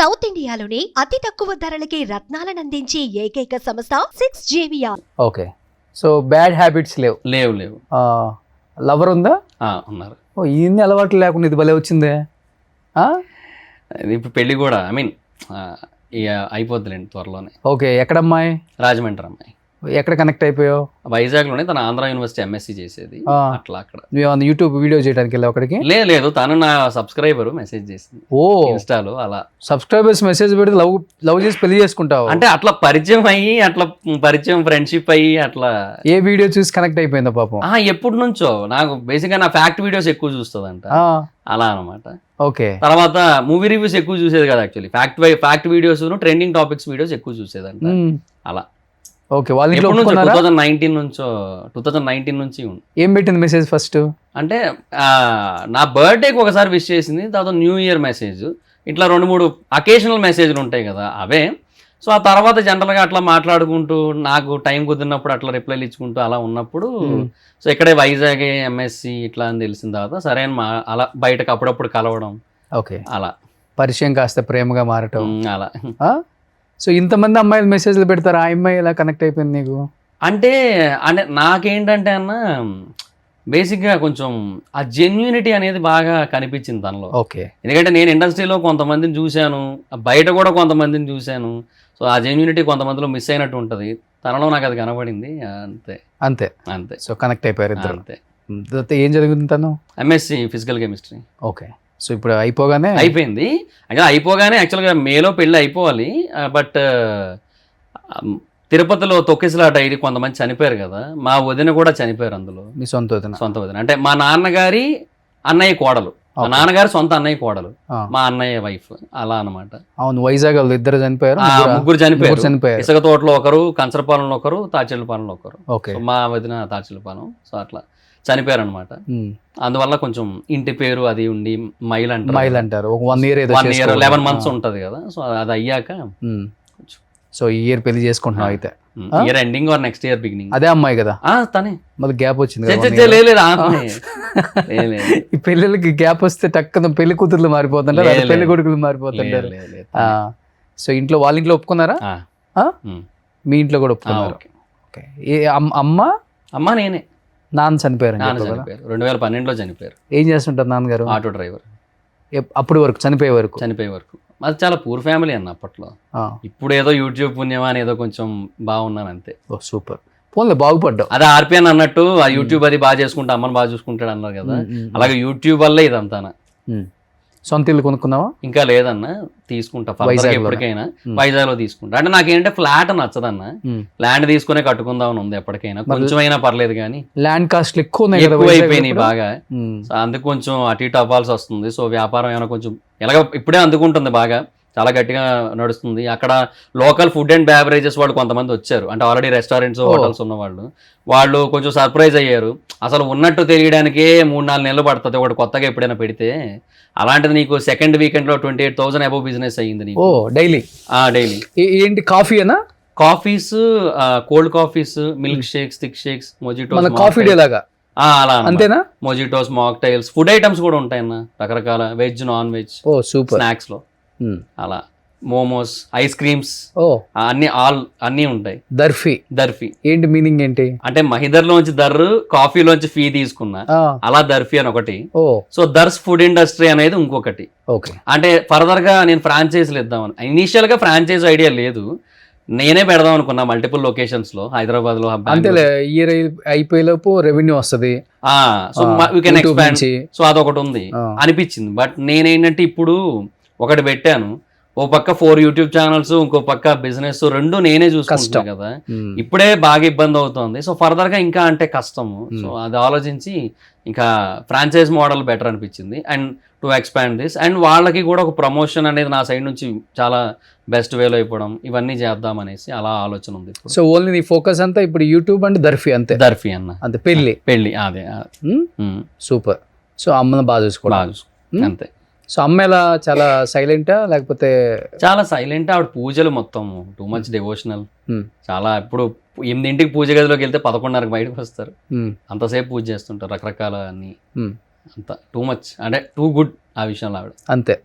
South ఇండియాలోని అతి తక్కువ ధరలకి రత్నాలనందించే ఏకైక సంస్థ 6JVR. Okay. So bad habits లేవు. లేవు. లవర్ ఉందా? ఉన్నారు. ఓ ఇన్ని అలవాట్లు లేకుండా ఇది భలే వచ్చిందే. ఇప్పుడు పెళ్లి కూడా ఇక అయిపోద్దిలేండి త్వరలోనే. ఓకే. ఎక్కడమ్మాయి? రాజమండ్రి అమ్మాయి. ఎక్కడ కనెక్ట్ అయిపోయావు? వైజాగ్లోనే, తన ఆంధ్ర యూనివర్సిటీ ఎంఎస్సీ చేసేది. అట్లా అక్కడ నువ్వు యూట్యూబ్ వీడియో చేయడానికి వెళ్ళావు అక్కడికి? లేదు, తను నా సబ్స్క్రైబర్ మెసేజ్ చేసింది. ఓ ఇన్స్టాలో. అలా సబ్స్క్రైబర్స్ మెసేజ్ పెడితే లవ్ చేసి పెళ్లి చేసుకుంటావు అంటే అట్లా పరిచయం ఫ్రెండ్షిప్ అయ్యి అట్లా. ఏ వీడియో చూసి కనెక్ట్ అయిపోయిందో పాపం? ఎప్పటి నుంచో నాకు బేసిక్గా నా ఫ్యాక్ట్ వీడియోస్ ఎక్కువ చూస్తుందంట. అలా అనమాట. ఓకే. తర్వాత మూవీ రివ్యూస్ ఎక్కువ చూసేది కదా actually. Fact videos, trending topics videos ఎక్కువ చూసేదంట. అలా. ఓకే. వాళ్ళ 2019 నుంచి ఏం పెట్టింది మెసేజ్ ఫస్ట్? అంటే నా బర్త్డేకి ఒకసారి విష్ చేసింది, తర్వాత న్యూ ఇయర్ మెసేజ్, ఇట్లా 2-3 అకేషనల్ మెసేజ్లు ఉంటాయి కదా అవే. సో ఆ తర్వాత జనరల్గా అట్లా మాట్లాడుకుంటూ నాకు టైం కుదిరినప్పుడు అట్లా రిప్లైలు ఇచ్చుకుంటూ అలా ఉన్నప్పుడు సో ఇక్కడే వైజాగ్ ఎంఎస్సి ఇట్లా అని తెలిసిన తర్వాత సరే అని అలా బయటకు అప్పుడప్పుడు కలవడం. ఓకే. అలా పరిచయం కాస్త ప్రేమగా మారటం. అలా. సో ఇంతమంది అమ్మాయిలు మెసేజ్లు పెడతారు, ఆ అమ్మాయి ఎలా కనెక్ట్ అయిపోయింది నీకు? అంటే నాకేంటంటే అన్న బేసిక్గా కొంచెం ఆ జెన్యూనిటీ అనేది బాగా కనిపించింది తనలో. ఓకే. ఎందుకంటే నేను ఇండస్ట్రీలో కొంతమందిని చూశాను, బయట కూడా కొంతమందిని చూశాను. సో ఆ జెన్యూనిటీ కొంతమందిలో మిస్ అయినట్టు ఉంటుంది, తనలో నాకు అది కనబడింది. అంతే. సో కనెక్ట్ అయిపోయారు ఇద్దరు. అంతే. ఏం జరుగుతుంది తను? MSc physical chemistry. Okay. So ఇప్పుడు అయిపోయింది. అయిపోగానే యాక్చువల్గా మేలో పెళ్ళి అయిపోవాలి. బట్ తిరుపతిలో తొక్కిసలాట అయ్యి కొంతమంది చనిపోయారు కదా, మా వదిన కూడా చనిపోయారు అందులో. మీ సొంత వదిన అంటే మా నాన్నగారి అన్నయ్య కోడలు, మా నాన్నగారి సొంత అన్నయ్య కోడలు, మా అన్నయ్య వైఫ్, అలా అనమాట. అవును. వైజాగ్ ఇద్దరు చనిపోయారు, ముగ్గురు చనిపోయారు. ఇసుక తోటలో ఒకరు, కంచరపాలెంలో ఒకరు, తాచెల్లపాలెంలో ఒకరు. మా వదిన తాచెల్లపాలెం. సో అట్లా చనిపోయారు అనమాట. అందువల్ల కొంచెం ఇంటి పేరు అది ఉండి మైల్ అంటారు. 1 year 11 months ఉంటది కదా. సో అది అయ్యాక సో ఈ ఇయర్ పెళ్లి చేసుకుంటున్నావు అయితే? Year ending or next year beginning. అదే అమ్మాయి కదా? తనే. మళ్ళీ గ్యాప్ వచ్చింది. ఈ పెళ్ళిళ్ళకి గ్యాప్ వస్తే టక్కున పెళ్లి కూతుర్లు మారిపోతుంటారు, పెళ్లి కొడుకులు మారిపోతుంటారు. సో ఇంట్లో వాళ్ళ ఇంట్లో ఒప్పుకున్నారా? మీ ఇంట్లో కూడా ఒప్పుకున్నారు? అమ్మ నేనే. నాన్న చనిపోయారు. 2012లో చనిపోయారు. ఏం చేస్తుంటారు నాన్నగారు? Auto driver. అప్పటి వరకు చనిపోయే వరకు అది చాలా పూర్ ఫ్యామిలీ అన్న అప్పట్లో. ఇప్పుడు ఏదో యూట్యూబ్ పుణ్యమా అని ఏదో కొంచెం బాగున్నాను అంతే. సూపర్. పోన్లే, బాగుపడ్డావు. అదే ఆర్పిఎన్ అన్నట్టు ఆ యూట్యూబ్ అది బాగా చేసుకుంటా, అమ్మని బాగా చూసుకుంటాడు అన్నారు కదా, అలాగే యూట్యూబ్ వల్లే ఇదంతా. సొంత ఇల్లు కొనుక్కున్నావా? ఇంకా లేదన్న, తీసుకుంటా ఎప్పటికైనా. వైజాగ్ లో తీసుకుంటా. అంటే నాకేంటే ఫ్లాట్ నచ్చదన్న, ల్యాండ్ తీసుకునే కట్టుకుందామని ఉంది ఎప్పటికైనా. కొంచెమైనా పర్లేదు కానీ ల్యాండ్ కాస్ట్ ఎక్కువ అయిపోయినాయి బాగా. అందుకు కొంచెం అటు ఇటు అవ్వాల్సి వస్తుంది. సో వ్యాపారం ఏమైనా కొంచెం ఎలాగ ఇప్పుడే అందుకుంటుంది, బాగా చాలా గట్టిగా నడుస్తుంది. అక్కడ లోకల్ ఫుడ్ అండ్ బ్యావరేజెస్ వాళ్ళు కొంతమంది వచ్చారు, అంటే ఆల్రెడీ రెస్టారెంట్స్ హోటల్స్ ఉన్న వాళ్ళు కొంచెం సర్ప్రైజ్ అయ్యారు. అసలు ఉన్నట్టు తెలియడానికే 3-4 నెలలు పడుతుంది ఒకటి కొత్తగా ఎప్పుడైనా పెడితే. అలాంటిది నీకు సెకండ్ వీకెండ్లో 28,000 అబోవ్ బిజినెస్ అయ్యింది నీకు. డైలీ. ఏంటి కాఫీ అనా? Coffees, cold coffees, milk shakes, thick shakes, mojitos. Coffee day లాగా అలా అంతేనా? మొజిటోస్, మాక్టైల్స్, ఫుడ్ ఐటమ్స్ కూడా ఉంటాయన్న రకరకాల, వెజ్, నాన్ వెజ్, స్నాక్స్ లో అలా మోమోస్, ఐస్ క్రీమ్స్, అన్ని ఉంటాయి. దర్ఫీ ఏంటి మీనింగ్ ఏంటి? అంటే మహిదర్లోంచి కాఫీలోంచి ఫీ తీసుకున్నా, అలా దర్ఫీ అని ఒకటి. సో దర్స్ ఫుడ్ ఇండస్ట్రీ అనేది ఇంకొకటి. అంటే ఫర్దర్ గా నేను ఫ్రాంచైజీలు ఇద్దామని. ఇనీషియల్ గా ఫ్రాంచైజ్ ఐడియా లేదు, నేనే పెడదాం అనుకున్నా మల్టిపుల్ లొకేషన్స్ లో, హైదరాబాద్ లో. ఇయర్ అయిపోయేలోపు రెవెన్యూ వస్తుంది, so we can expand. So అదొకటి ఉంది అనిపించింది. బట్ నేనేంటంటే ఇప్పుడు ఒకటి పెట్టాను, ఓ పక్క 4 యూట్యూబ్ ఛానల్స్, ఇంకో పక్క బిజినెస్, 2 నేనే చూసుకుంటాను కదా. ఇప్పుడే బాగా ఇబ్బంది అవుతుంది. సో ఫర్దర్ గా ఇంకా అంటే కష్టము. సో అది ఆలోచించి ఇంకా ఫ్రాంచైజ్ మోడల్ బెటర్ అనిపించింది, and to expand this. And వాళ్ళకి కూడా ఒక ప్రమోషన్ అనేది నా సైడ్ నుంచి చాలా బెస్ట్ వేలో అయిపోవడం, ఇవన్నీ చేద్దాం అనేసి అలా ఆలోచన ఉంది. సో ఓన్లీ నీ ఫోకస్ అంతా ఇప్పుడు యూట్యూబ్ అండ్ దర్ఫీ అంతే? దర్ఫీ అన్న అంతే. పెళ్లి అదే. సూపర్. సో అమ్మను బాగా చూసుకోవాలి అంతే. సో అమ్మ ఎలా, చాలా సైలెంటా లేకపోతే? చాలా సైలెంట్. ఆవిడ పూజలు మొత్తం టూ మచ్ డివోషనల్. చాలా ఇప్పుడు 8 పూజ గదిలోకి వెళ్తే 11:30 బయటకు వస్తారు, అంతసేపు పూజ చేస్తుంటారు, రకరకాల అన్ని. అంత టూ మచ్, అంటే టూ గుడ్ ఆ విషయంలో ఆవిడ అంతే.